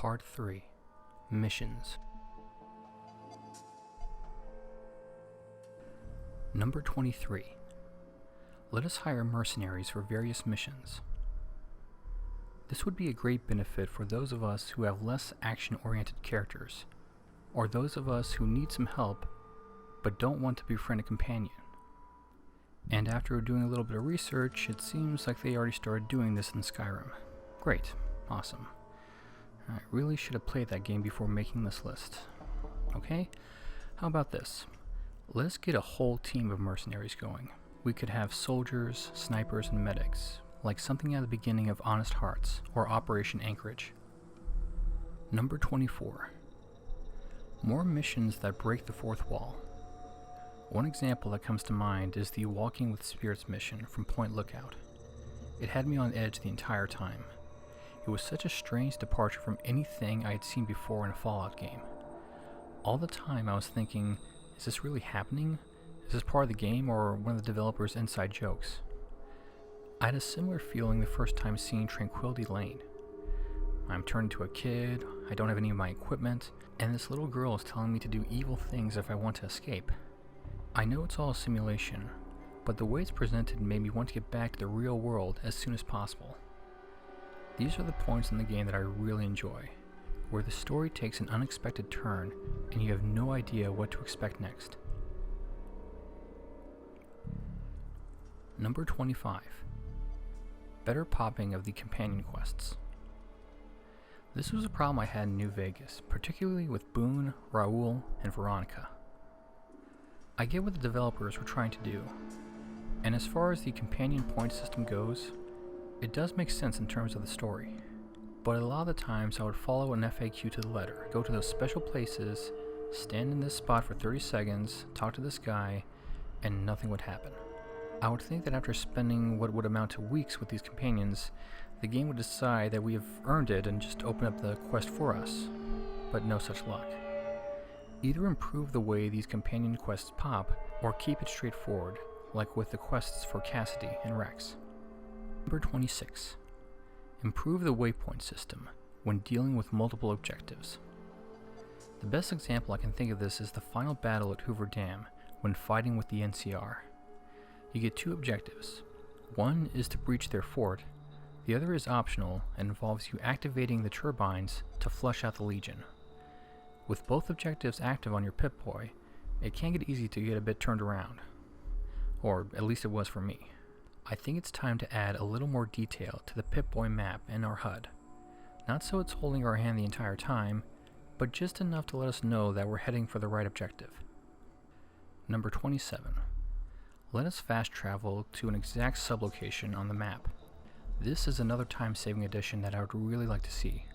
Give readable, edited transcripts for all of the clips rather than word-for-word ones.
Part 3 Missions. Number 23. Let us hire mercenaries for various missions. This would be a great benefit for those of us who have less action-oriented characters, or those of us who need some help but don't want to befriend a companion. And after doing a little bit of research, it seems like they already started doing this in Skyrim. Great. Awesome. I really should have played that game before making this list. Okay? How about this? Let's get a whole team of mercenaries going. We could have soldiers, snipers, and medics, like something at the beginning of Honest Hearts or Operation Anchorage. Number 24. More missions that break the fourth wall. One example that comes to mind is the Walking with Spirits mission from Point Lookout. It had me on edge the entire time. It was such a strange departure from anything I had seen before in a Fallout game. All the time I was thinking, is this really happening? Is this part of the game or one of the developers' inside jokes? I had a similar feeling the first time seeing Tranquility Lane. I'm turned into a kid, I don't have any of my equipment, and this little girl is telling me to do evil things if I want to escape. I know it's all a simulation, but the way it's presented made me want to get back to the real world as soon as possible. These are the points in the game that I really enjoy, where the story takes an unexpected turn and you have no idea what to expect next. Number 25. Better popping of the companion quests. This was a problem I had in New Vegas, particularly with Boone, Raoul, and Veronica. I get what the developers were trying to do, and as far as the companion point system goes, it does make sense in terms of the story, but a lot of the times I would follow an FAQ to the letter, go to those special places, stand in this spot for 30 seconds, talk to this guy, and nothing would happen. I would think that after spending what would amount to weeks with these companions, the game would decide that we have earned it and just open up the quest for us, but no such luck. Either improve the way these companion quests pop, or keep it straightforward, like with the quests for Cassidy and Rex. Number 26. Improve the waypoint system when dealing with multiple objectives. The best example I can think of this is the final battle at Hoover Dam when fighting with the NCR. You get two objectives. One is to breach their fort, the other is optional and involves you activating the turbines to flush out the Legion. With both objectives active on your Pip-Boy, it can get easy to get a bit turned around. Or at least it was for me. I think it's time to add a little more detail to the Pip-Boy map and our HUD. Not so it's holding our hand the entire time, but just enough to let us know that we're heading for the right objective. Number 27. Let us fast travel to an exact sublocation on the map. This is another time-saving addition that I would really like to see.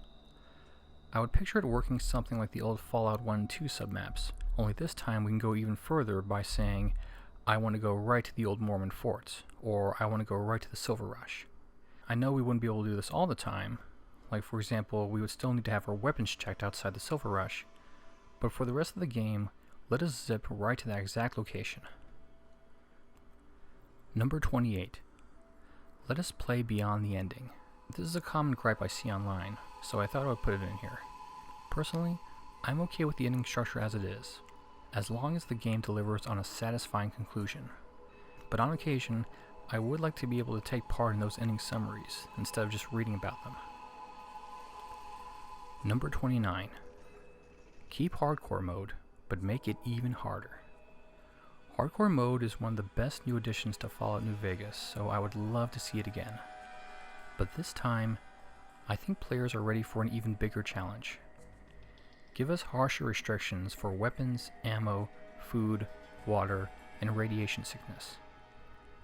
I would picture it working something like the old Fallout 1 and 2 submaps, only this time we can go even further by saying, I want to go right to the old Mormon forts, or I want to go right to the Silver Rush. I know we wouldn't be able to do this all the time, like for example, we would still need to have our weapons checked outside the Silver Rush, but for the rest of the game, let us zip right to that exact location. Number 28. Let us play beyond the ending. This is a common gripe I see online, so I thought I would put it in here. Personally, I'm okay with the ending structure as it is, as long as the game delivers on a satisfying conclusion. But on occasion, I would like to be able to take part in those ending summaries instead of just reading about them. Number 29. Keep hardcore mode, but make it even harder. Hardcore mode is one of the best new additions to Fallout New Vegas, so I would love to see it again. But this time, I think players are ready for an even bigger challenge. Give us harsher restrictions for weapons, ammo, food, water, and radiation sickness.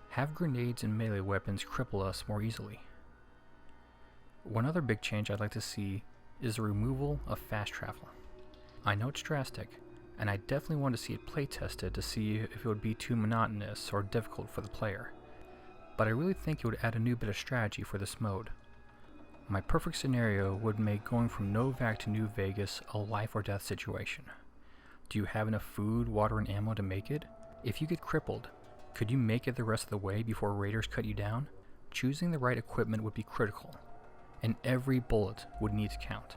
Have grenades and melee weapons cripple us more easily. One other big change I'd like to see is the removal of fast travel. I know it's drastic, and I definitely want to see it play tested to see if it would be too monotonous or difficult for the player, but I really think it would add a new bit of strategy for this mode. My perfect scenario would make going from Novac to New Vegas a life or death situation. Do you have enough food, water, and ammo to make it? If you get crippled, could you make it the rest of the way before raiders cut you down? Choosing the right equipment would be critical, and every bullet would need to count.